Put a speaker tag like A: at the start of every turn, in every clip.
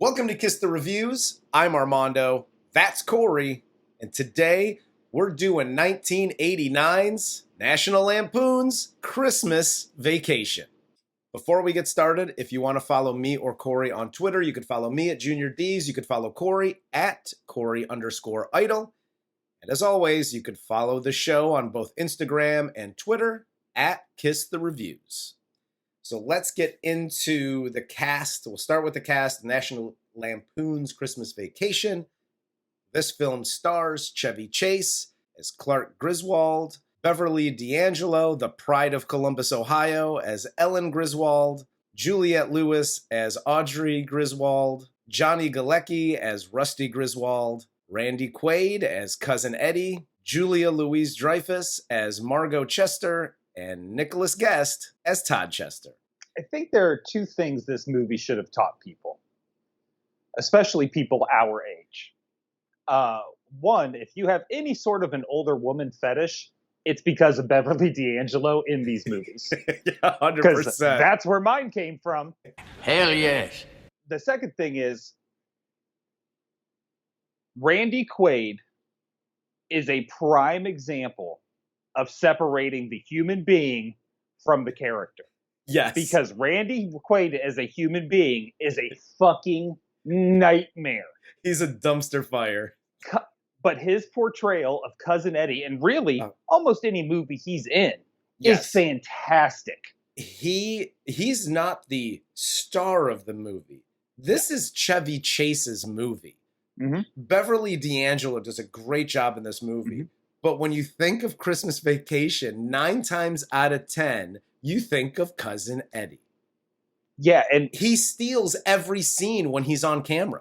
A: Welcome to Kiss the Reviews. I'm Armando. That's Corey. And today we're doing 1989's National Lampoon's Christmas Vacation. Before we get started, if you want to follow me or Corey on Twitter, you could follow me at Junior D's. You could follow Corey at Corey_idol. And as always, you could follow the show on both Instagram and Twitter at Kiss the Reviews. So let's get into the cast. We'll start with the cast, National Lampoon's Christmas Vacation. This film stars Chevy Chase as Clark Griswold, Beverly D'Angelo, the pride of Columbus, Ohio, as Ellen Griswold, Juliette Lewis as Audrey Griswold, Johnny Galecki as Rusty Griswold, Randy Quaid as Cousin Eddie, Julia Louis-Dreyfus as Margo Chester, and Nicholas Guest as Todd Chester.
B: I think there are two things this movie should have taught people, especially people our age. One, if you have any sort of an older woman fetish, it's because of Beverly D'Angelo in these movies.
A: Yeah, 100%.
B: Because that's where mine came from.
C: Hell yes.
B: The second thing is, Randy Quaid is a prime example of separating the human being from the character.
A: Yes.
B: Because Randy Quaid as a human being is a fucking nightmare.
A: He's a dumpster fire.
B: But his portrayal of Cousin Eddie, and really almost any movie he's in, is fantastic.
A: He's not the star of the movie. This is Chevy Chase's movie.
B: Mm-hmm.
A: Beverly D'Angelo does a great job in this movie. Mm-hmm. But when you think of Christmas Vacation, 9 times out of 10, you think of Cousin Eddie.
B: Yeah, and
A: he steals every scene when he's on camera.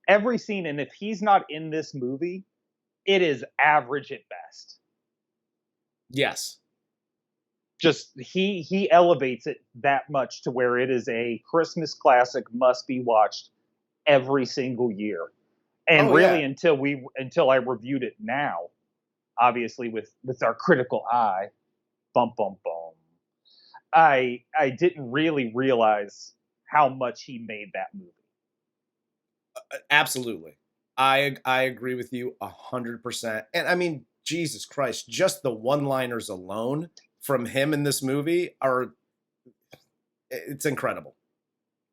B: Every scene, and if he's not in this movie, it is average at best.
A: Yes.
B: Just, he elevates it that much to where it is a Christmas classic, must be watched every single year. And until I reviewed it now, obviously with our critical eye, bum, bum, bum, I didn't really realize how much he made that movie.
A: Absolutely. I agree with you 100%. And I mean, Jesus Christ, just the one-liners alone from him in this movie it's incredible.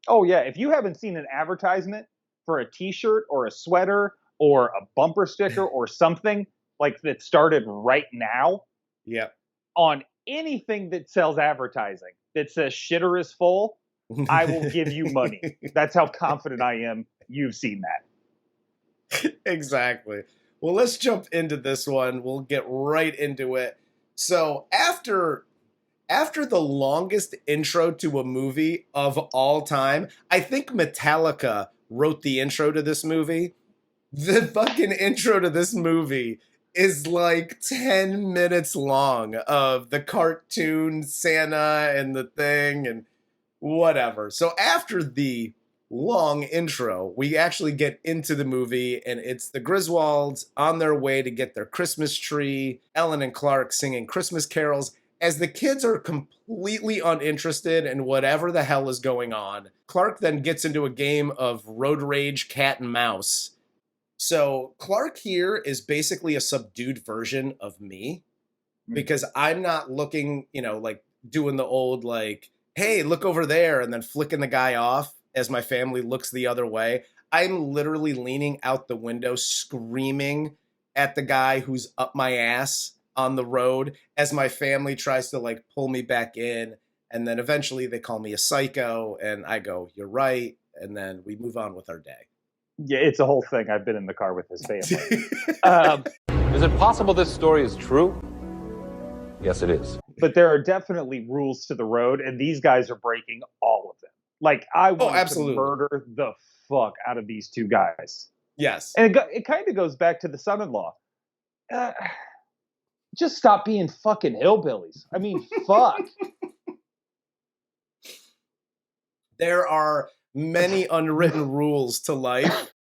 B: Oh yeah, if you haven't seen an advertisement for a t-shirt or a sweater or a bumper sticker or something like that started right now, on anything that sells advertising that says shitter is full, I will give you money. That's how confident I am you've seen that.
A: Exactly. Well, let's jump into this one. We'll get right into it. So after the longest intro to a movie of all time, I think Metallica wrote the intro to this movie. The fucking intro to this movie is like 10 minutes long of the cartoon Santa and the thing and whatever. So after the long intro, we actually get into the movie, and it's the Griswolds on their way to get their Christmas tree, Ellen and Clark singing Christmas carols, as the kids are completely uninterested in whatever the hell is going on. Clark then gets into a game of road rage cat and mouse. So Clark here is basically a subdued version of me, because I'm not looking, like doing the old, like, hey, look over there, and then flicking the guy off as my family looks the other way. I'm literally leaning out the window, screaming at the guy who's up my ass on the road as my family tries to like pull me back in. And then eventually they call me a psycho, and I go, you're right. And then we move on with our day.
B: Yeah, it's a whole thing. I've been in the car with his family.
C: Is it possible this story is true? Yes, it is.
B: But there are definitely rules to the road, and these guys are breaking all of them. Like, I want to murder the fuck out of these two guys.
A: Yes.
B: And it kind of goes back to the son-in-law. Just stop being fucking hillbillies. I mean, fuck.
A: There are many unwritten rules to life.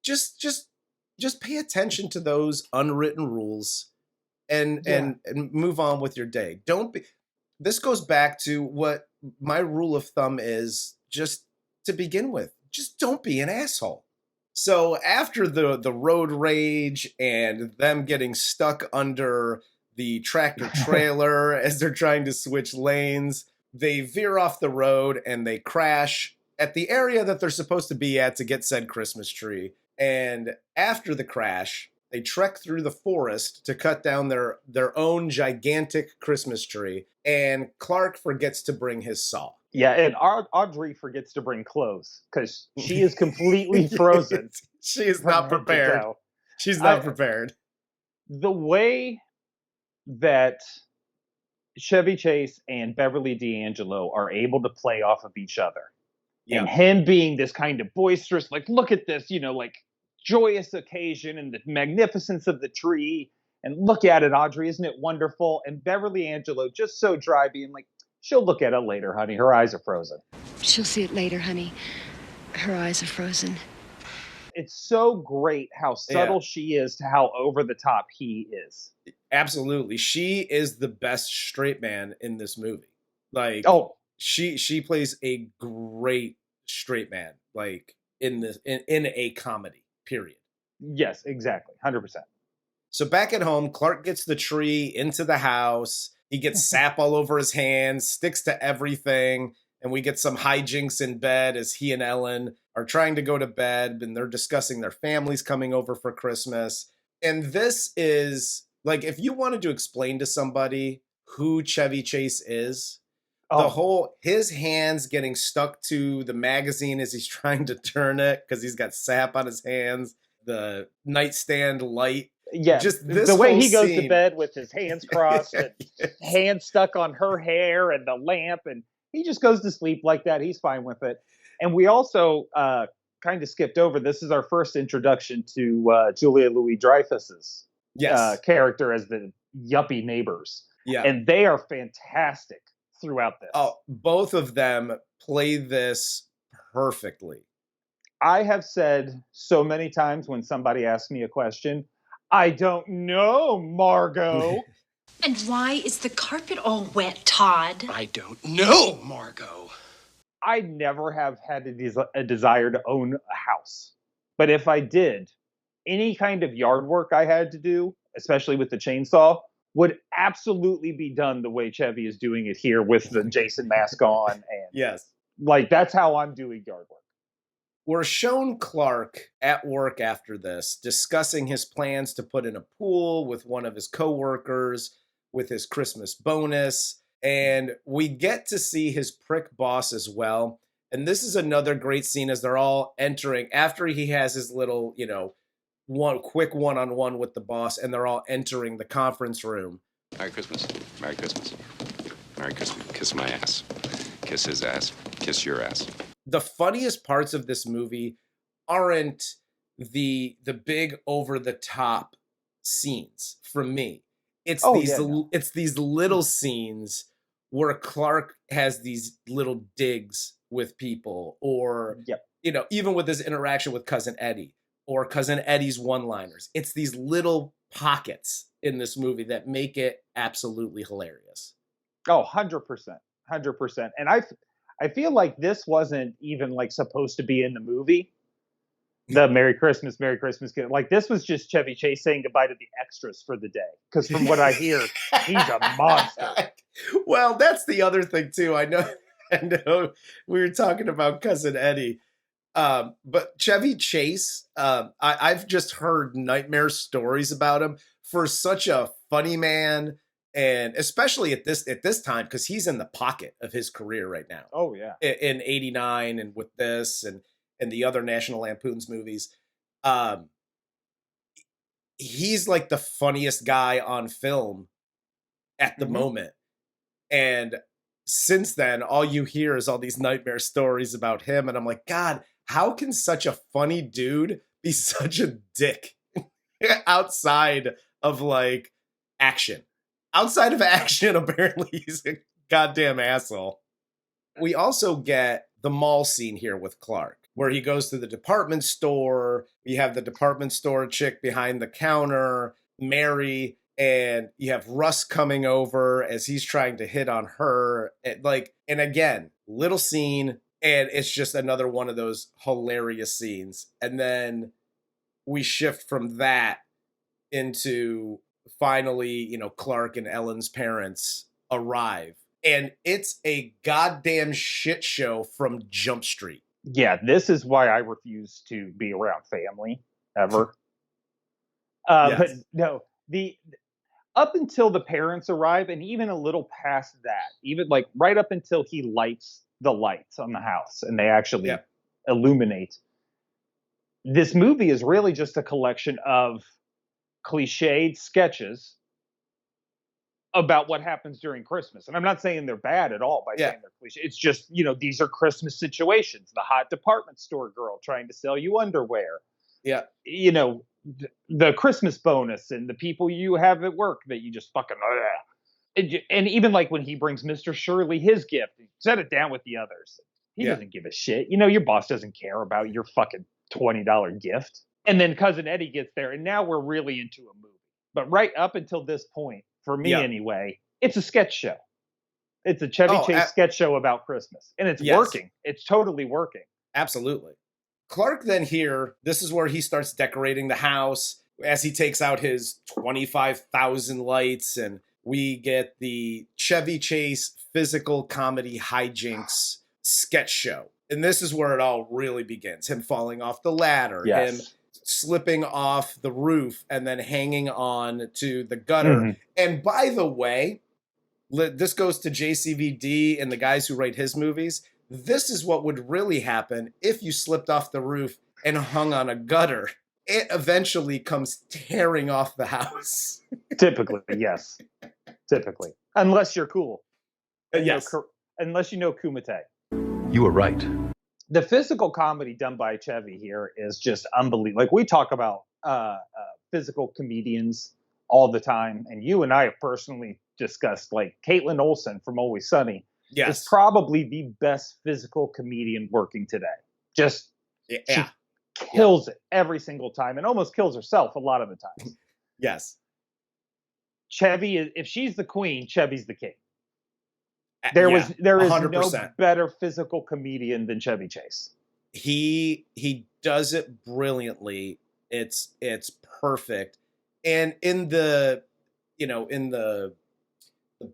A: Just pay attention to those unwritten rules and move on with your day. This goes back to what my rule of thumb is, just to begin with. just don't be an asshole. So after the road rage and them getting stuck under the tractor trailer as they're trying to switch lanes, they veer off the road and they crash at the area that they're supposed to be at to get said Christmas tree. And after the crash, they trek through the forest to cut down their own gigantic Christmas tree. And Clark forgets to bring his saw.
B: Yeah, and Audrey forgets to bring clothes because she is completely frozen.
A: She is not prepared. She's not prepared.
B: The way that Chevy Chase and Beverly D'Angelo are able to play off of each other. Yeah. And him being this kind of boisterous, like, look at this, like joyous occasion and the magnificence of the tree. And look at it, Audrey, isn't it wonderful? And Beverly D'Angelo just so dry, being like, she'll look at it later, honey. Her eyes are frozen.
D: She'll see it later, honey. Her eyes are frozen.
B: It's so great how subtle she is to how over the top he is.
A: Absolutely. She is the best straight man in this movie. Like, she plays a great straight man, like in a comedy, period.
B: Yes, exactly. 100%.
A: So back at home, Clark gets the tree into the house. He gets sap all over his hands, sticks to everything. And we get some hijinks in bed as he and Ellen are trying to go to bed, and they're discussing their families coming over for Christmas. And this is, like, if you wanted to explain to somebody who Chevy Chase is, his hands getting stuck to the magazine as he's trying to turn it because he's got sap on his hands, the nightstand light.
B: Yeah, just the way he goes to bed with his hands crossed and hands stuck on her hair and the lamp, and he just goes to sleep like that. He's fine with it. And we also kind of skipped over. This is our first introduction to Julia Louis-Dreyfus's character as the yuppie neighbors. Yeah, and they are fantastic throughout this.
A: Oh, both of them play this perfectly.
B: I have said so many times when somebody asks me a question, I don't know, Margo.
E: And why is the carpet all wet, Todd?
F: I don't know, Margo.
B: I never have had a desire to own a house. But if I did, any kind of yard work I had to do, especially with the chainsaw, would absolutely be done the way Chevy is doing it here with the Jason mask on. And
A: yes,
B: like that's how I'm doing yard work.
A: We're shown Clark at work after this, discussing his plans to put in a pool with one of his coworkers with his Christmas bonus. And we get to see his prick boss as well. And this is another great scene as they're all entering after he has his little, one quick one-on-one with the boss, and they're all entering the conference room.
G: Merry Christmas. Merry Christmas. Merry Christmas. Kiss my ass. Kiss his ass. Kiss your ass.
A: The funniest parts of this movie aren't the big over-the-top scenes from me. It's it's these little scenes where Clark has these little digs with people, or even with his interaction with Cousin Eddie, or Cousin Eddie's one-liners. It's these little pockets in this movie that make it absolutely hilarious.
B: Oh, 100%. 100%. And I feel like this wasn't even like supposed to be in the movie. The Merry Christmas, kid. Like this was just Chevy Chase saying goodbye to the extras for the day. Because from what I hear, he's a monster.
A: Well, that's the other thing too. I know we were talking about Cousin Eddie. But Chevy Chase, I've just heard nightmare stories about him for such a funny man. And especially at this time, because he's in the pocket of his career right now.
B: Oh, yeah.
A: In 89 and with this and the other National Lampoons movies. He's like the funniest guy on film at the moment. And since then, all you hear is all these nightmare stories about him. And I'm like, God, how can such a funny dude be such a dick outside of like action? Outside of action, apparently he's a goddamn asshole. We also get the mall scene here with Clark, where he goes to the department store. You have the department store chick behind the counter, Mary, and you have Russ coming over as he's trying to hit on her. And again, little scene And it's just another one of those hilarious scenes. And then we shift from that into finally, Clark and Ellen's parents arrive. And it's a goddamn shit show from Jump Street.
B: Yeah, this is why I refuse to be around family ever. But no, up until the parents arrive, and even a little past that, even like right up until he lights the lights on the house and they actually illuminate. This movie is really just a collection of cliched sketches about what happens during Christmas. And I'm not saying they're bad at all by saying they're cliche. It's just, these are Christmas situations. The hot department store girl trying to sell you underwear.
A: Yeah.
B: The Christmas bonus and the people you have at work that you just fucking... And even like when he brings Mr. Shirley his gift, set it down with the others. He doesn't give a shit. Your boss doesn't care about your fucking $20 gift. And then Cousin Eddie gets there, and now we're really into a movie. But right up until this point, for me anyway, it's a sketch show. It's a Chevy Chase sketch show about Christmas. And it's working. It's totally working.
A: Absolutely. Clark then here, this is where he starts decorating the house as he takes out his 25,000 lights, and we get the Chevy Chase physical comedy hijinks sketch show. And this is where it all really begins. Him falling off the ladder, him slipping off the roof and then hanging on to the gutter. Mm-hmm. And by the way, this goes to JCVD and the guys who write his movies. This is what would really happen if you slipped off the roof and hung on a gutter. It eventually comes tearing off the house.
B: Typically, yes. Typically. Unless you're cool.
A: Yes.
B: Unless you know Kumite.
C: You were right.
B: The physical comedy done by Chevy here is just unbelievable. Like, we talk about physical comedians all the time, and you and I have personally discussed, like, Caitlin Olsen from Always Sunny is probably the best physical comedian working today. Just she kills it every single time, and almost kills herself a lot of the times.
A: Yes.
B: Chevy is, if she's the queen, Chevy's the king. There is 100%. No better physical comedian than Chevy Chase.
A: He does it brilliantly. It's perfect. And in the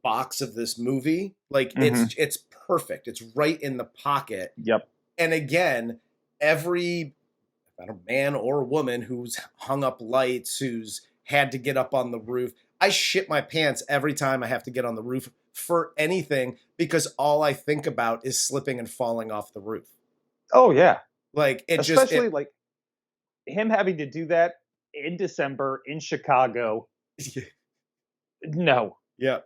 A: box of this movie, like it's perfect. It's right in the pocket.
B: Yep.
A: And again, every man or woman who's hung up lights, who's had to get up on the roof, I shit my pants every time I have to get on the roof for anything, because all I think about is slipping and falling off the roof.
B: Oh yeah.
A: Like
B: especially like him having to do that in December in Chicago. No.
A: Yeah.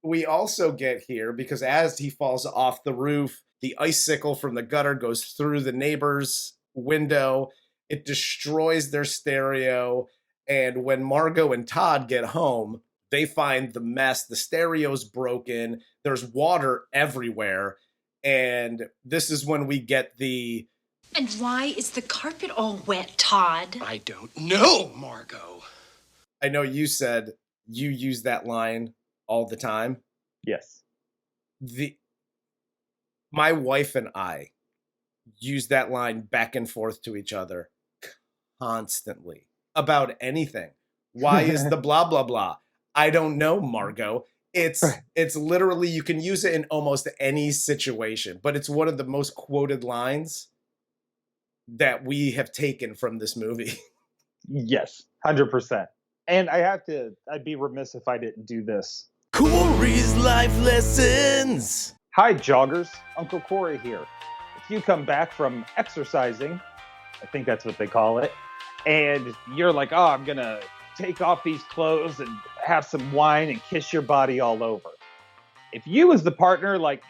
A: We also get here because as he falls off the roof, the icicle from the gutter goes through the neighbor's window. It destroys their stereo. And when Margo and Todd get home, they find the mess. The stereo's broken. There's water everywhere. And this is when we get the...
E: And why is the carpet all wet, Todd?
F: I don't know, Margo.
A: I know you said you use that line all the time.
B: Yes.
A: My wife and I use that line back and forth to each other constantly about anything. Why is the blah, blah, blah? I don't know, Margo. It's literally, you can use it in almost any situation, but it's one of the most quoted lines that we have taken from this movie.
B: Yes, 100%. And I'd be remiss if I didn't do this.
A: Corey's Life Lessons.
B: Hi, joggers. Uncle Corey here. If you come back from exercising, I think that's what they call it, and you're like, oh, I'm going to take off these clothes and have some wine and kiss your body all over. If you as the partner, like,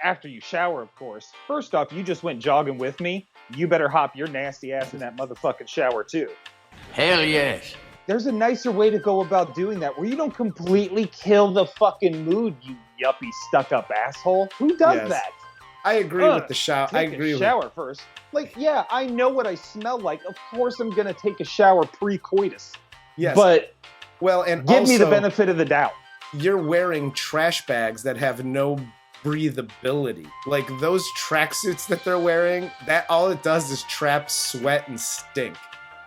B: after you shower, of course, first off, you just went jogging with me, you better hop your nasty ass in that motherfucking shower too.
H: Hell yes.
B: There's a nicer way to go about doing that where you don't completely kill the fucking mood, you yuppie stuck-up asshole. Who does that?
A: I agree with the shower. I agree with
B: shower first. Like, yeah, I know what I smell like. Of course I'm going to take a shower pre-coitus.
A: Yes.
B: But
A: and
B: give me the benefit of the doubt.
A: You're wearing trash bags that have no breathability. Like those tracksuits that they're wearing, that all it does is trap sweat and stink.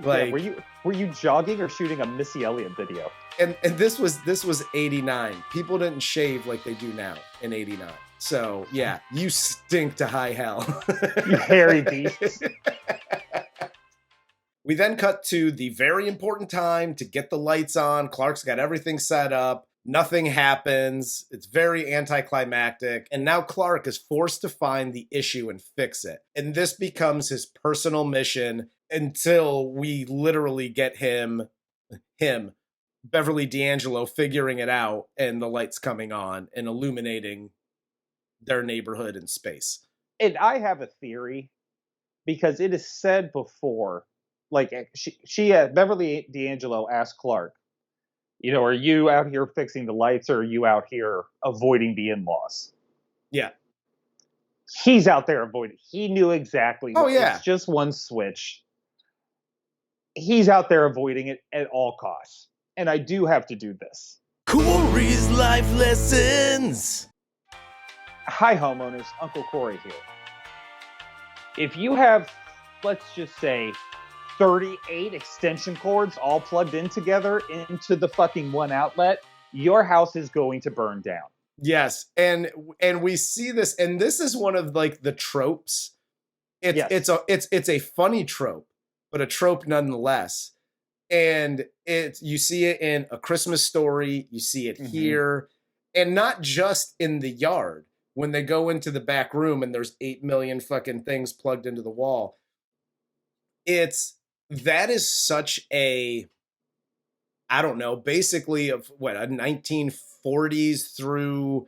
A: Like,
B: yeah, were you jogging or shooting a Missy Elliott video?
A: And this was 89. People didn't shave like they do now in 89. So yeah, you stink to high hell.
B: You hairy beast.
A: We then cut to the very important time to get the lights on. Clark's got everything set up. Nothing happens. It's very anticlimactic. And now Clark is forced to find the issue and fix it. And this becomes his personal mission until we literally get him, Beverly D'Angelo, figuring it out and the lights coming on and illuminating their neighborhood and space.
B: And I have a theory, because it is said before, like Beverly D'Angelo asked Clark, are you out here fixing the lights or are you out here avoiding the in-laws?
A: Yeah.
B: He's out there avoiding. He knew exactly.
A: Oh, yeah.
B: It's just one switch. He's out there avoiding it at all costs. And I do have to do this.
A: Corey's life lessons.
B: Hi, homeowners. Uncle Corey here. If you have, let's just say, 38 extension cords all plugged in together into the fucking one outlet, your house is going to burn down.
A: Yes, and we see this, and this is one of like the tropes. It's a funny trope, but a trope nonetheless. And you see it in A Christmas Story, you see it here, and not just in the yard when they go into the back room and there's 8 million fucking things plugged into the wall. That is such a, I don't know, basically of what, a 1940s through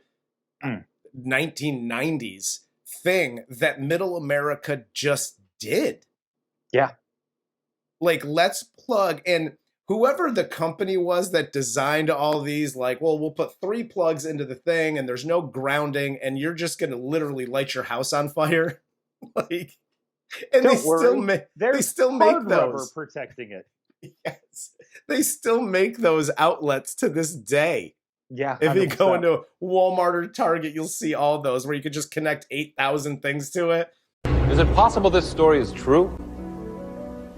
A: 1990s thing that middle America just did.
B: Yeah.
A: Like, let's plug, and whoever the company was that designed all these, like, well, we'll put 3 plugs into the thing and there's no grounding and you're just going to literally light your house on fire. Like, and
B: Don't
A: they
B: worry.
A: still make
B: rubber
A: those
B: protecting it.
A: Yes, they still make those outlets to this day.
B: Yeah,
A: if
B: 100%.
A: you go into Walmart or Target, you'll see all those where you could just connect 8,000 things to it.
C: Is it possible this story is true?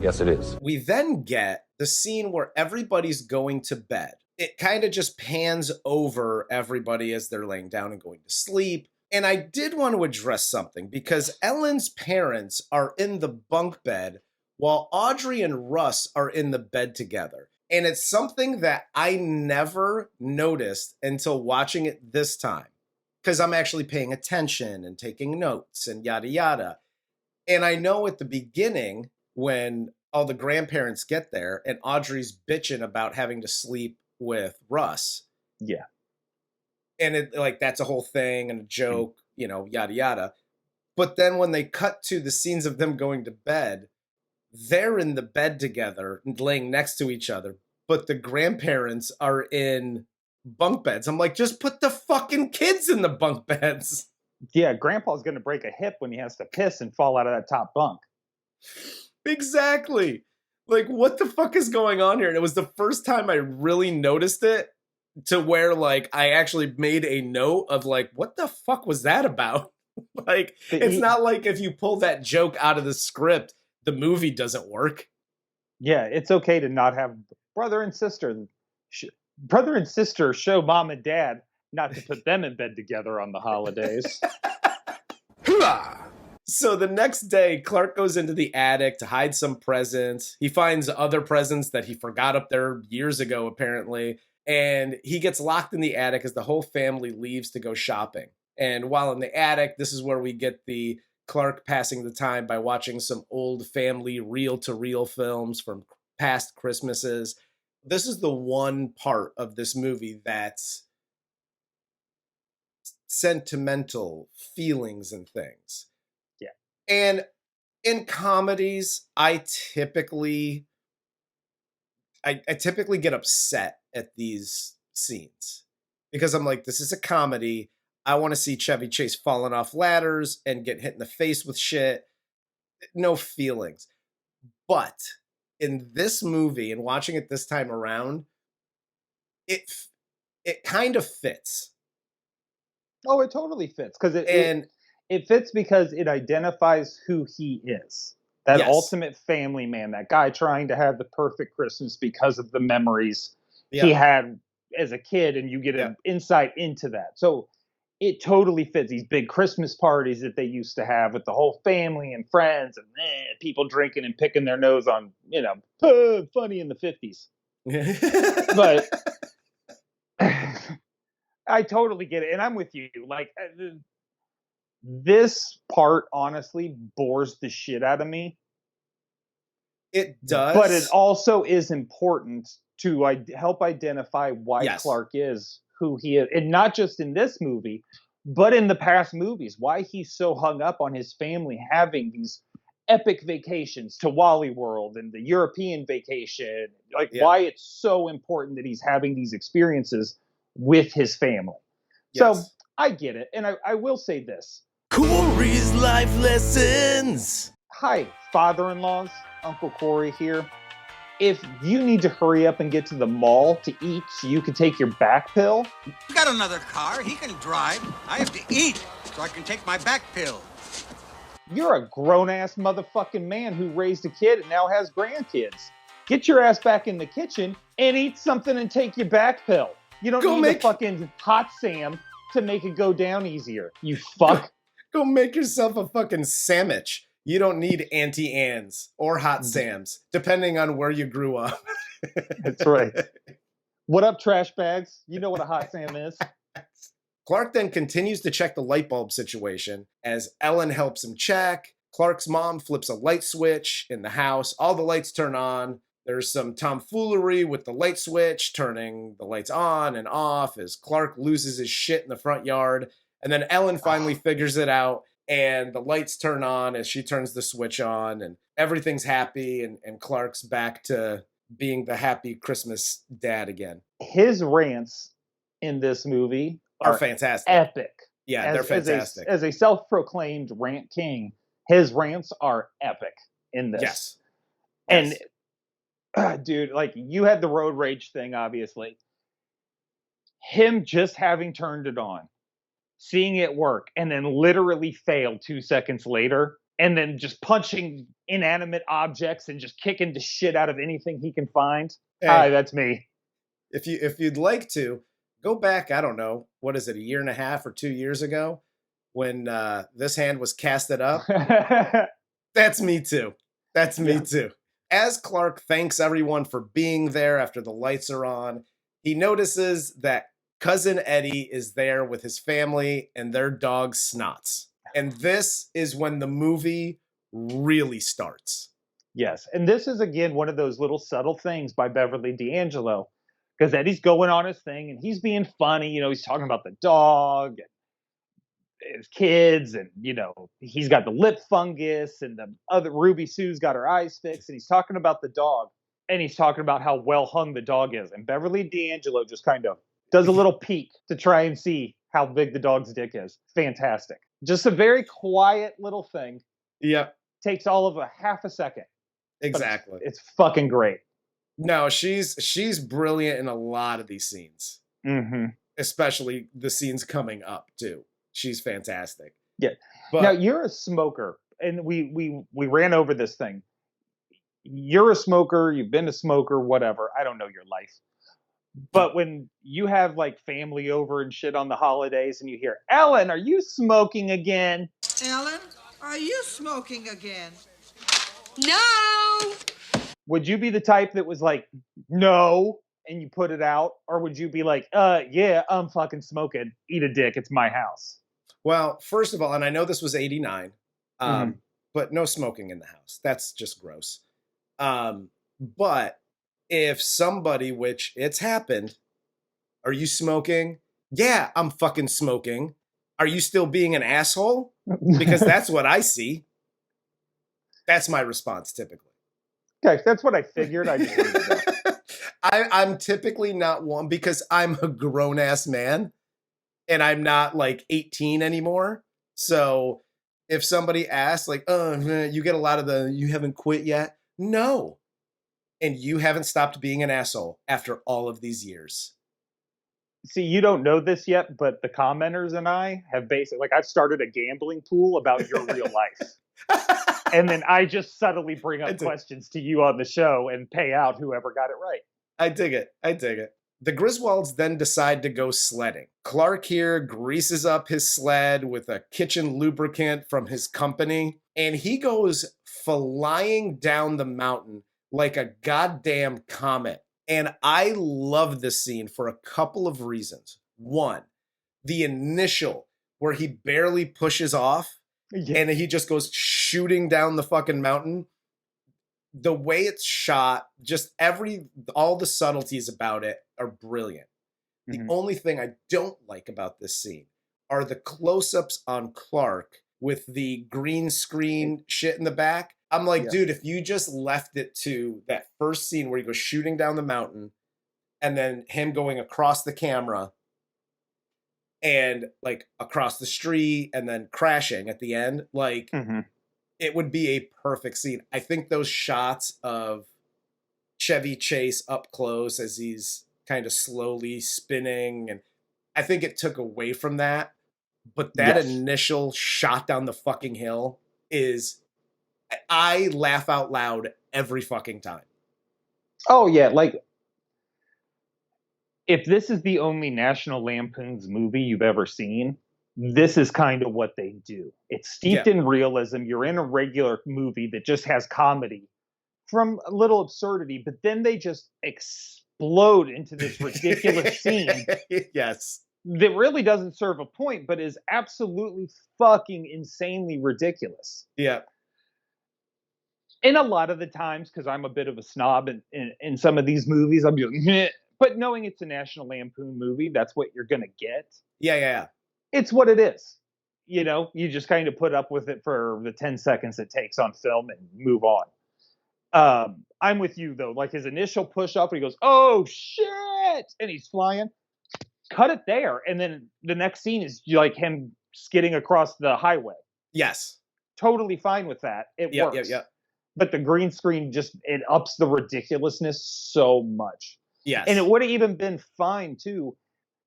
C: Yes, it is.
A: We then get the scene where everybody's going to bed. It kind of just pans over everybody as they're laying down and going to sleep. And I did want to address something because Ellen's parents are in the bunk bed while Audrey and Russ are in the bed together. And it's something that I never noticed until watching it this time, because I'm actually paying attention and taking notes and yada yada. And I know at the beginning when all the grandparents get there and Audrey's bitching about having to sleep with Russ.
B: Yeah.
A: And it, like, that's a whole thing and a joke, yada, yada. But then when they cut to the scenes of them going to bed, they're in the bed together, laying next to each other. But the grandparents are in bunk beds. I'm like, just put the fucking kids in the bunk beds.
B: Yeah, Grandpa's going to break a hip when he has to piss and fall out of that top bunk.
A: Exactly. Like, what the fuck is going on here? And it was the first time I really noticed it. To where, like, I actually made a note of, like, what the fuck was that about? Like, it's not like if you pull that joke out of the script, the movie doesn't work.
B: Yeah, it's okay to not have brother and sister. Brother and sister show mom and dad not to put them in bed together on the holidays.
A: So the next day, Clark goes into the attic to hide some presents. He finds other presents that he forgot up there years ago, apparently. And he gets locked in the attic as the whole family leaves to go shopping. And while in the attic, this is where we get the Clark passing the time by watching some old family reel-to-reel films from past Christmases. This is the one part of this movie that's sentimental feelings and things.
B: Yeah.
A: And in comedies, I typically get upset at these scenes because I'm like, this is a comedy. I want to see Chevy Chase falling off ladders and get hit in the face with shit. No feelings. But in this movie and watching it this time around, it kind of fits.
B: Oh, it totally fits because it fits because it identifies who he is. That ultimate family man, that guy trying to have the perfect Christmas because of the memories he had as a kid, and you get an insight into that. So it totally fits these big Christmas parties that they used to have with the whole family and friends and people drinking and picking their nose on, funny in the 50s. But I totally get it. And I'm with you. Like, this part honestly bores the shit out of me.
A: It does.
B: But it also is important to help identify why Clark is who he is. And not just in this movie, but in the past movies. Why he's so hung up on his family having these epic vacations to Wally World and the European vacation. Like, why it's so important that he's having these experiences with his family. So I get it. And I will say this.
I: Corey's life lessons.
B: Hi, father-in-laws. Uncle Corey here. If you need to hurry up and get to the mall to eat so you can take your back pill.
J: You got another car. He can drive. I have to eat so I can take my back pill.
B: You're a grown-ass motherfucking man who raised a kid and now has grandkids. Get your ass back in the kitchen and eat something and take your back pill. You don't need a fucking hot Sam to make it go down easier, you fuck.
A: Go make yourself a fucking sandwich. You don't need Auntie Anne's or Hot Sam's, depending on where you grew up.
B: That's right. What up, trash bags? You know what a Hot Sam is.
A: Clark then continues to check the light bulb situation as Ellen helps him check. Clark's mom flips a light switch in the house. All the lights turn on. There's some tomfoolery with the light switch, turning the lights on and off as Clark loses his shit in the front yard. And then Ellen finally figures it out, and the lights turn on as she turns the switch on, and everything's happy, and Clark's back to being the happy Christmas dad again.
B: His rants in this movie
A: are fantastic.
B: Epic.
A: Yeah, they're fantastic.
B: As a self-proclaimed rant king, his rants are epic in this.
A: Yes.
B: And, dude, like, you had the road rage thing, obviously. Him just having turned it on, seeing it work, and then literally fail 2 seconds later, and then just punching inanimate objects and just kicking the shit out of anything he can find.
A: Hey,
B: hi, that's me.
A: If you'd like to, go back, I don't know, what is it, a year and a half or 2 years ago, when this hand was casted up? That's me too. That's me too. As Clark thanks everyone for being there after the lights are on, he notices that Cousin Eddie is there with his family and their dog Snots. And this is when the movie really starts.
B: Yes. And this is, again, one of those little subtle things by Beverly D'Angelo. Because Eddie's going on his thing and he's being funny. You know, he's talking about the dog and his kids. And, you know, he's got the lip fungus and the other Ruby Sue's got her eyes fixed. And he's talking about the dog. And he's talking about how well hung the dog is. And Beverly D'Angelo just kind of does a little peek to try and see how big the dog's dick is. Fantastic. Just a very quiet little thing.
A: Yep.
B: Takes all of a half a second.
A: Exactly.
B: It's fucking great.
A: No, she's brilliant in a lot of these scenes.
B: Mm-hmm.
A: Especially the scenes coming up, too. She's fantastic.
B: Yeah. But now, you're a smoker, and we ran over this thing. You're a smoker. You've been a smoker, whatever. I don't know your life. But when you have like family over and shit on the holidays and you hear, Ellen, are you smoking again?
K: Ellen, are you smoking again?
E: No!
B: Would you be the type that was like, no, and you put it out? Or would you be like, yeah, I'm fucking smoking. Eat a dick. It's my house.
A: Well, first of all, and I know this was 89, but no smoking in the house. That's just gross. But if somebody, which it's happened, are you smoking? Yeah, I'm fucking smoking. Are you still being an asshole? Because that's what I see. That's my response typically.
B: Okay, that's what I figured. I just wanted to know.
A: I'm typically not one because I'm a grown-ass man and I'm not like 18 anymore. So if somebody asks like, oh, you get a lot of you haven't quit yet? No. And you haven't stopped being an asshole after all of these years.
B: See, you don't know this yet, but the commenters and I have basically, like, I've started a gambling pool about your real life. And then I just subtly bring up questions to you on the show and pay out whoever got it right.
A: I dig it. The Griswolds then decide to go sledding. Clark here greases up his sled with a kitchen lubricant from his company, and he goes flying down the mountain like a goddamn comet. And I love this scene for a couple of reasons. One, the initial where he barely pushes off and he just goes shooting down the fucking mountain. The way it's shot, just all the subtleties about it are brilliant. The only thing I don't like about this scene are the close-ups on Clark with the green screen shit in the back. I'm like, dude, if you just left it to that first scene where he goes shooting down the mountain and then him going across the camera and like across the street and then crashing at the end, like it would be a perfect scene. I think those shots of Chevy Chase up close as he's kind of slowly spinning, and I think it took away from that. But that initial shot down the fucking hill is, I laugh out loud every fucking time.
B: Oh, yeah. Like, if this is the only National Lampoons movie you've ever seen, this is kind of what they do. It's steeped in realism. You're in a regular movie that just has comedy from a little absurdity, but then they just explode into this ridiculous scene.
A: Yes.
B: That really doesn't serve a point, but is absolutely fucking insanely ridiculous.
A: Yeah.
B: And a lot of the times, because I'm a bit of a snob in some of these movies, I'm like, but knowing it's a National Lampoon movie, that's what you're going to get.
A: Yeah.
B: It's what it is. You know, you just kind of put up with it for the 10 seconds it takes on film and move on. I'm with you, though. Like, his initial push up, he goes, oh, shit! And he's flying. Cut it there. And then the next scene is like him skidding across the highway.
A: Yes.
B: Totally fine with that. It works.
A: Yeah.
B: But the green screen it ups the ridiculousness so much.
A: Yes.
B: And it would have even been fine, too,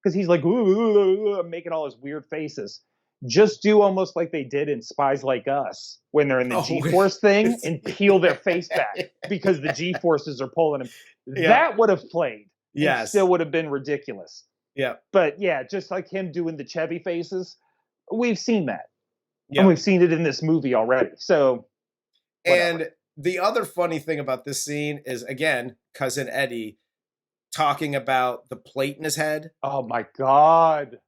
B: because he's like, ooh, making all his weird faces. Just do almost like they did in Spies Like Us when they're in the G-Force thing and peel their face back because the G-Forces are pulling him. Yeah. That would have played. Yes. Still would have been ridiculous.
A: Yeah.
B: But yeah, just like him doing the Chevy faces, we've seen that.
A: Yeah.
B: And we've seen it in this movie already. So, whatever.
A: And the other funny thing about this scene is, again, Cousin Eddie talking about the plate in his head.
B: Oh my God.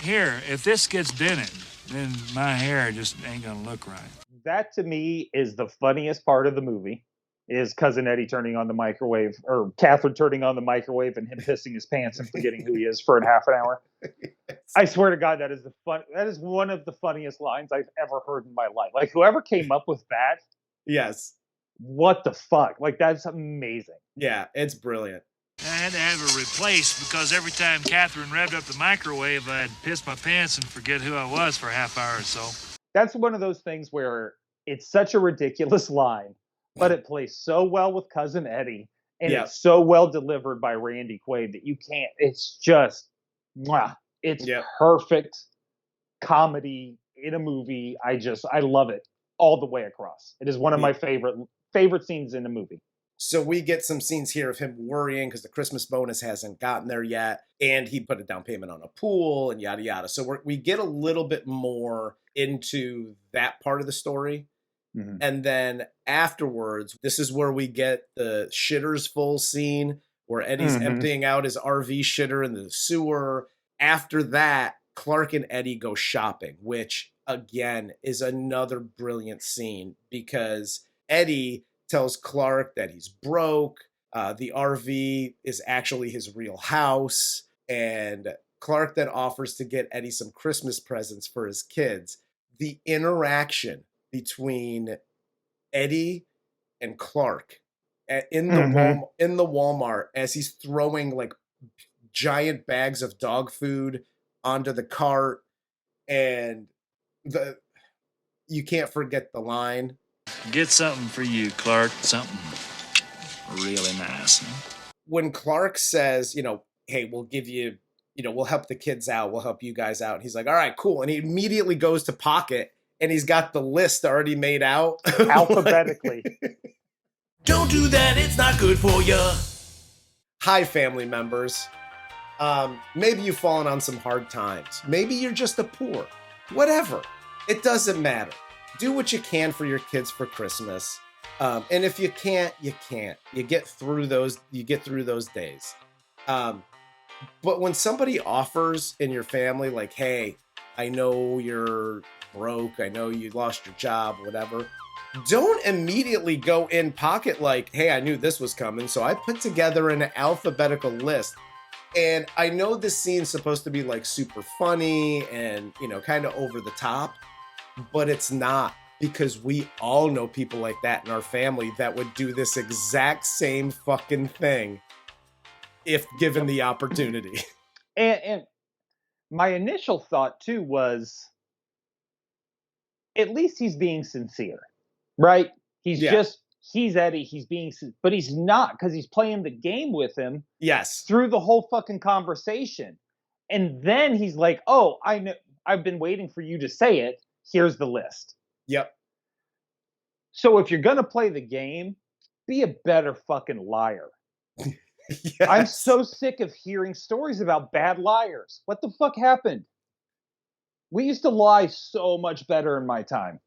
L: Here, if this gets dented, then my hair just ain't gonna look right.
B: That to me is the funniest part of the movie, is Cousin Eddie turning on the microwave, or Catherine turning on the microwave and him pissing his pants and forgetting who he is for a half an hour. Yes. I swear to God, that is one of the funniest lines I've ever heard in my life. Like, whoever came up with that.
A: Yes.
B: What the fuck? Like, that's amazing.
A: Yeah, it's brilliant.
L: I had to have her replaced because every time Catherine revved up the microwave, I'd piss my pants and forget who I was for a half hour or so.
B: That's one of those things where it's such a ridiculous line, but it plays so well with Cousin Eddie, and it's so well delivered by Randy Quaid that you can't. It's just, it's perfect comedy in a movie. I love it all the way across. It is one of my favorite scenes in the movie.
A: So we get some scenes here of him worrying because the Christmas bonus hasn't gotten there yet. And he put a down payment on a pool and yada, yada. So we get a little bit more into that part of the story. Mm-hmm. And then afterwards, this is where we get the shitters full scene where Eddie's emptying out his RV shitter in the sewer. After that, Clark and Eddie go shopping, which again is another brilliant scene because Eddie tells Clark that he's broke. The RV is actually his real house. And Clark then offers to get Eddie some Christmas presents for his kids. The interaction between Eddie and Clark in the Walmart as he's throwing like giant bags of dog food onto the cart, and you can't forget the line,
L: "Get something for you, Clark. Something really nice." Huh?
A: When Clark says, hey, we'll give you we'll help the kids out. We'll help you guys out. And he's like, all right, cool. And he immediately goes to pocket and he's got the list already made out.
B: Alphabetically.
I: Don't do that. It's not good for you.
A: Hi, family members. Maybe you've fallen on some hard times. Maybe you're just a poor. Whatever. It doesn't matter. Do what you can for your kids for Christmas. And if you can't, you can't. You get through those days. But when somebody offers in your family, like, hey, I know you're broke, I know you lost your job, whatever, don't immediately go in pocket like, hey, I knew this was coming, so I put together an alphabetical list. And I know this scene's supposed to be like super funny and, kind of over the top, but it's not, because we all know people like that in our family that would do this exact same fucking thing if given the opportunity.
B: And my initial thought too was, at least he's being sincere, right? He's Eddie, he's being, but he's not, because he's playing the game with him.
A: Yes.
B: Through the whole fucking conversation. And then he's like, oh, I know, I've been waiting for you to say it. Here's the list.
A: Yep.
B: So if you're going to play the game, be a better fucking liar.
A: Yes.
B: I'm so sick of hearing stories about bad liars. What the fuck happened? We used to lie so much better in my time.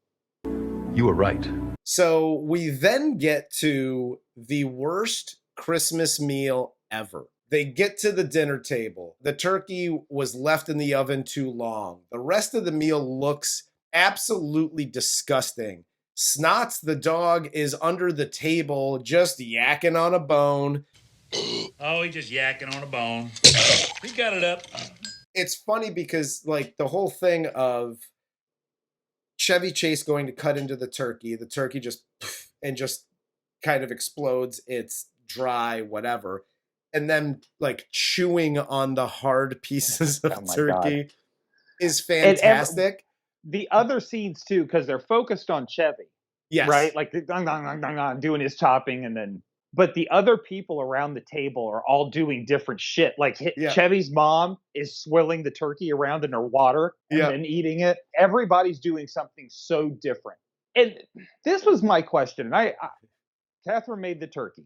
C: You were right.
A: So we then get to the worst Christmas meal ever. They get to the dinner table. The turkey was left in the oven too long. The rest of the meal looks absolutely disgusting. Snots, the dog, is under the table just yakking on a bone.
L: Oh, he's just yakking on a bone. He got it up.
A: It's funny because, like, the whole thing of Chevy Chase going to cut into the turkey just kind of explodes. It's dry, whatever. And then, like, chewing on the hard pieces of turkey is fantastic.
B: The other scenes, too, because they're focused on Chevy.
A: Yes.
B: Right? Like, doing his chopping, and then... But the other people around the table are all doing different shit. Like, Chevy's mom is swirling the turkey around in her water and then eating it. Everybody's doing something so different. And this was my question. And Catherine made the turkey.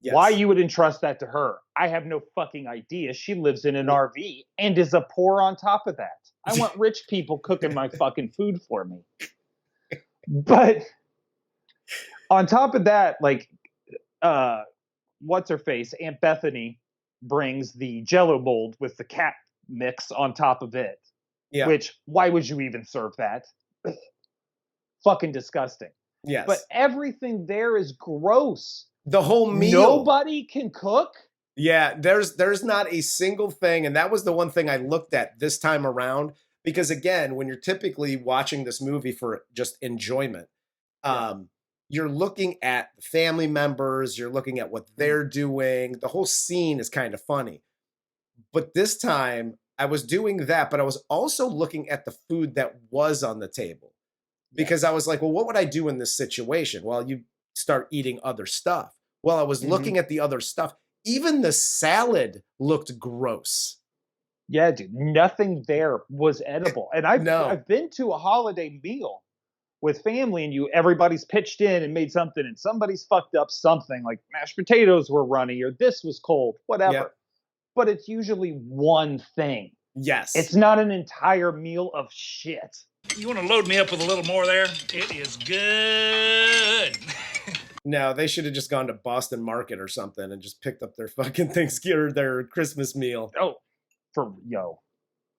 B: Yes. Why you would entrust that to her, I have no fucking idea. She lives in an RV and is a poor on top of that. I want rich people cooking my fucking food for me. But on top of that, like, what's her face? Aunt Bethany brings the Jello mold with the cat mix on top of it. Yeah. Which, why would you even serve that? Fucking disgusting.
A: Yes.
B: But everything there is gross.
A: The whole meal.
B: Nobody can cook.
A: Yeah, there's not a single thing, and that was the one thing I looked at this time around, because again, when you're typically watching this movie for just enjoyment, you're looking at the family members, you're looking at what they're doing. The whole scene is kind of funny. But this time, I was doing that, but I was also looking at the food that was on the table. Because I was like, well, what would I do in this situation? Well, you start eating other stuff. Well, I was looking at the other stuff. Even the salad looked gross.
B: Yeah, dude. Nothing there was edible. And I've been to a holiday meal with family, and everybody's pitched in and made something, and somebody's fucked up something, like mashed potatoes were runny, or this was cold, whatever. Yep. But it's usually one thing.
A: Yes.
B: It's not an entire meal of shit.
L: You want to load me up with a little more there? It is good.
A: No, they should have just gone to Boston Market or something and just picked up their fucking Thanksgiving or their Christmas meal.
B: Oh,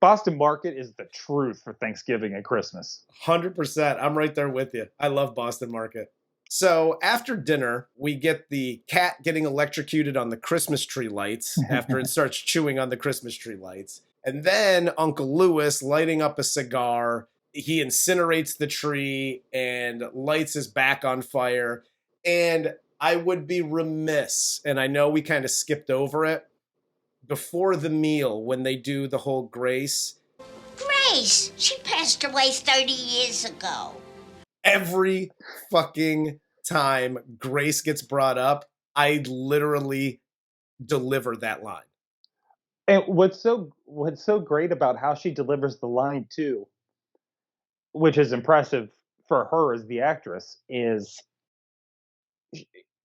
B: Boston Market is the truth for Thanksgiving and Christmas.
A: 100%. I'm right there with you. I love Boston Market. So after dinner, we get the cat getting electrocuted on the Christmas tree lights after it starts chewing on the Christmas tree lights. And then Uncle Louis lighting up a cigar. He incinerates the tree and lights his back on fire. And I would be remiss, and I know we kind of skipped over it, before the meal when they do the whole Grace.
M: Grace! She passed away 30 years ago.
A: Every fucking time Grace gets brought up, I literally deliver that line.
B: And what's so great about how she delivers the line too, which is impressive for her as the actress, is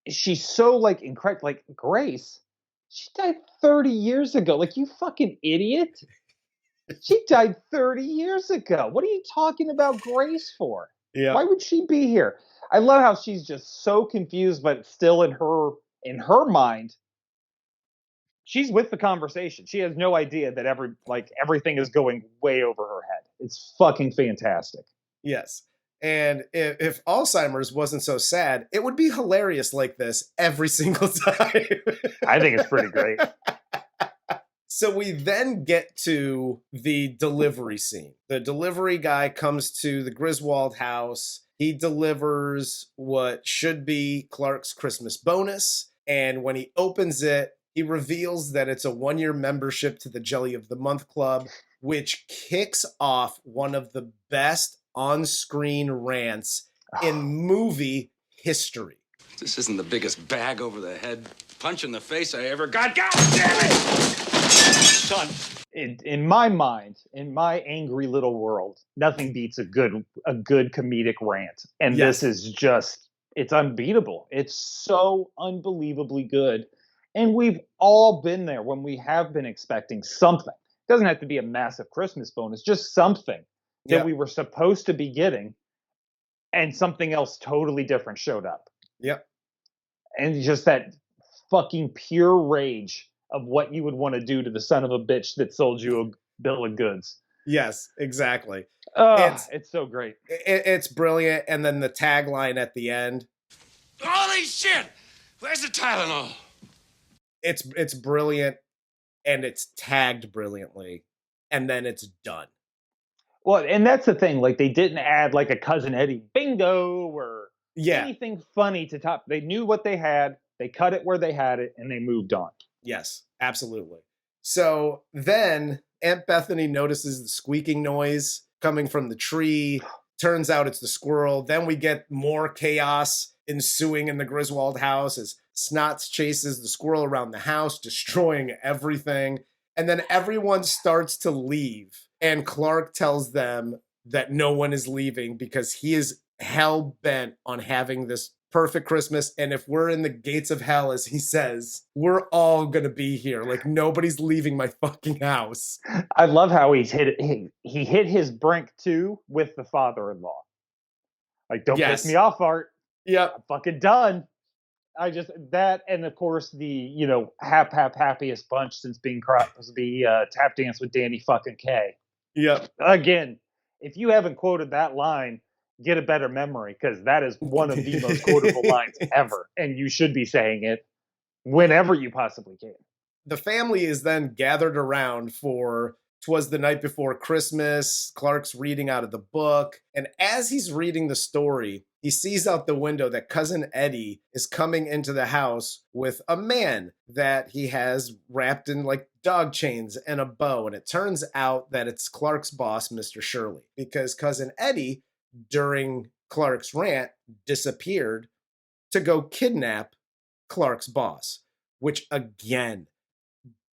B: she's so like incorrect. Like Grace, she died 30 years ago. Like, you fucking idiot. She died 30 years ago. What are you talking about Grace for?
A: Yeah.
B: Why would she be here? I love how she's just so confused, but still in her mind, she's with the conversation. She has no idea that everything is going way over her head. It's fucking fantastic.
A: Yes. And if Alzheimer's wasn't so sad, it would be hilarious like this every single time.
B: I think it's pretty great.
A: So we then get to the delivery scene. The delivery guy comes to the Griswold house. He delivers what should be Clark's Christmas bonus. And when he opens it, he reveals that it's a 1-year membership to the Jelly of the Month Club, which kicks off one of the best on-screen rants in movie history.
G: This isn't the biggest bag over the head punch in the face I ever got. God damn it!
B: Son, in my mind, in my angry little world, nothing beats a good comedic rant. And
A: Yes.
B: This is just, it's unbeatable. It's so unbelievably good. And we've all been there when we have been expecting something. It doesn't have to be a massive Christmas bonus, just something that we were supposed to be getting, and something else totally different showed up.
A: Yep.
B: And just that fucking pure rage of what you would want to do to the son of a bitch that sold you a bill of goods.
A: Yes, exactly.
B: It's so great.
A: It's brilliant. And then the tagline at the end.
F: Holy shit! Where's the Tylenol?
A: It's brilliant, and it's tagged brilliantly, and then it's done.
B: Well, and that's the thing. Like, they didn't add like a Cousin Eddie bingo or anything funny to top. They knew what they had. They cut it where they had it, and they moved on.
A: Yes, absolutely. So then Aunt Bethany notices the squeaking noise coming from the tree. Turns out it's the squirrel. Then we get more chaos ensuing in the Griswold house as Snots chases the squirrel around the house, destroying everything. And then everyone starts to leave. And Clark tells them that no one is leaving because he is hell-bent on having this perfect Christmas. And if we're in the gates of hell, as he says, we're all going to be here. Like, nobody's leaving my fucking house.
B: I love how he hit his brink, too, with the father-in-law. Like, don't piss me off, Art.
A: Yep.
B: I'm fucking done. That, and of course the, happiest bunch since being Tap Dance with Danny fucking K.
A: Yep.
B: Again, if you haven't quoted that line, get a better memory, because that is one of the most quotable lines ever, and you should be saying it whenever you possibly can.
A: The family is then gathered around for 'Twas the Night Before Christmas. Clark's reading out of the book, and as he's reading the story, he sees out the window that Cousin Eddie is coming into the house with a man that he has wrapped in like dog chains and a bow. And it turns out that it's Clark's boss, Mr. Shirley, because Cousin Eddie, during Clark's rant, disappeared to go kidnap Clark's boss, which again,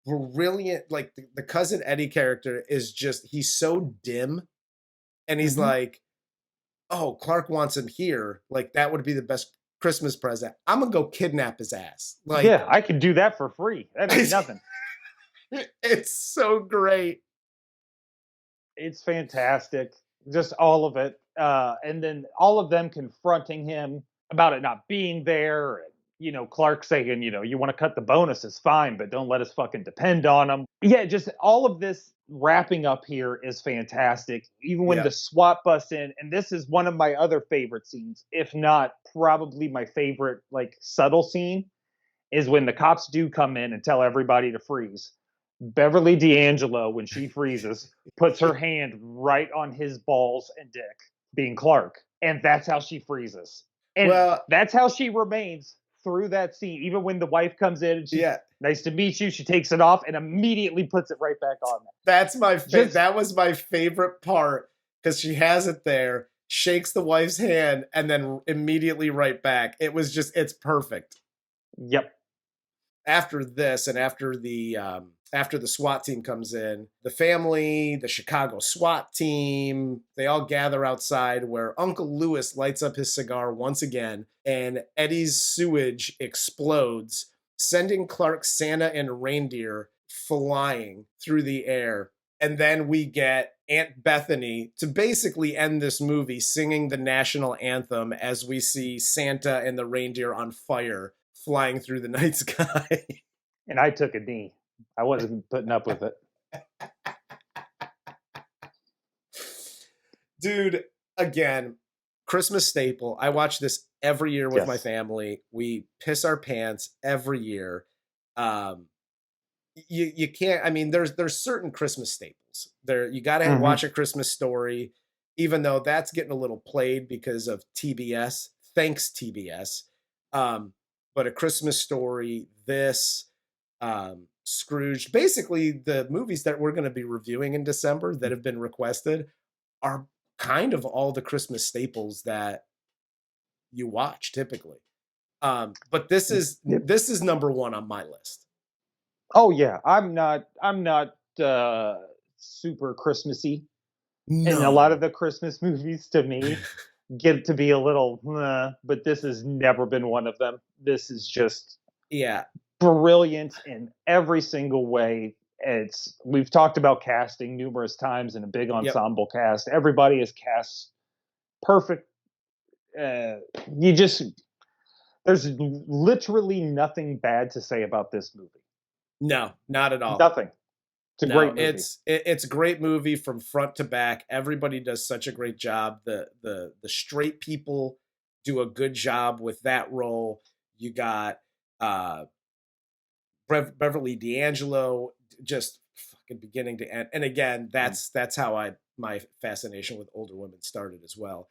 A: brilliant. Like the Cousin Eddie character is just, he's so dim, and he's like, oh, Clark wants him here. Like, that would be the best Christmas present. I'm going to go kidnap his ass. Like,
B: yeah, I can do that for free. That ain't nothing.
A: It's so great.
B: It's fantastic. Just all of it. And then all of them confronting him about it not being there. And, Clark saying, you want to cut the bonuses, fine, but don't let us fucking depend on them. Yeah, just all of this wrapping up here is fantastic. Even when the SWAT busts in, and this is one of my other favorite scenes, if not probably my favorite, like, subtle scene, is when the cops do come in and tell everybody to freeze. Beverly D'Angelo, when she freezes, puts her hand right on his balls and dick, being Clark. And that's how she freezes. And that's how she remains through that scene. Even when the wife comes in and she's, nice to meet you, she takes it off and immediately puts it right back on.
A: That's that was my favorite part, because she has it there, shakes the wife's hand, and then immediately right back. It was just, it's perfect.
B: Yep.
A: After this, and after the after the SWAT team comes in, the family, the Chicago SWAT team, they all gather outside where Uncle Louis lights up his cigar once again, and Eddie's sewage explodes, sending Clark's Santa and reindeer flying through the air. And then we get Aunt Bethany to basically end this movie singing the national anthem as we see Santa and the reindeer on fire flying through the night sky.
B: And I took a knee. I wasn't putting up with it.
A: Dude, again, Christmas staple. I watch this every year with my family. We piss our pants every year. You can't, I mean, there's certain Christmas staples. You got to watch A Christmas Story, even though that's getting a little played because of TBS. Thanks, TBS. But A Christmas Story, this, Scrooged, basically the movies that we're going to be reviewing in December that have been requested are kind of all the Christmas staples that you watch typically. But this is number one on my list.
B: Oh yeah, I'm not super Christmassy. No. And a lot of the Christmas movies to me get to be a little, but this has never been one of them. This is just brilliant in every single way. We've talked about casting numerous times in a big ensemble cast. Everybody is cast perfect. There's literally nothing bad to say about this movie.
A: No, not at all.
B: Nothing. It's a great movie.
A: It's a great movie from front to back. Everybody does such a great job. The straight people do a good job with that role. You got Beverly D'Angelo, just fucking beginning to end. And again, that's how my fascination with older women started as well.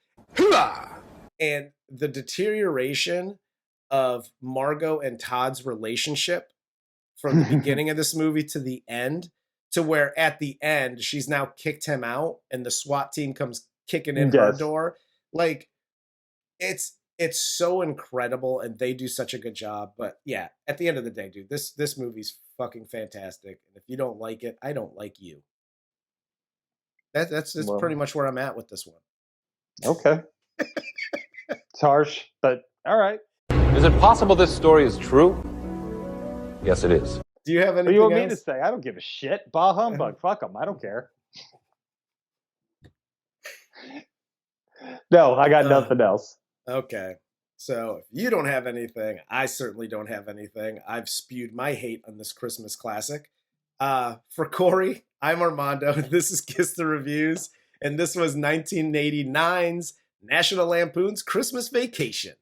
A: And the deterioration of Margo and Todd's relationship from the beginning of this movie to the end, to where at the end she's now kicked him out and the SWAT team comes kicking in her door. Like, it's so incredible, and they do such a good job. But yeah, at the end of the day, dude, this movie's fucking fantastic. And if you don't like it, I don't like you. That's pretty much where I'm at with this one.
B: Okay. It's harsh, but all right.
C: Is it possible this story is true? Yes, it is.
A: Do you have anything
B: What do you want
A: else?
B: me to say? I don't give a shit. Bah humbug. Fuck them. I don't care. No, I got nothing else.
A: Okay. So if you don't have anything, I certainly don't have anything. I've spewed my hate on this Christmas classic. For Corey, I'm Armando. This is Kiss the Reviews. And this was 1989's National Lampoon's Christmas Vacation.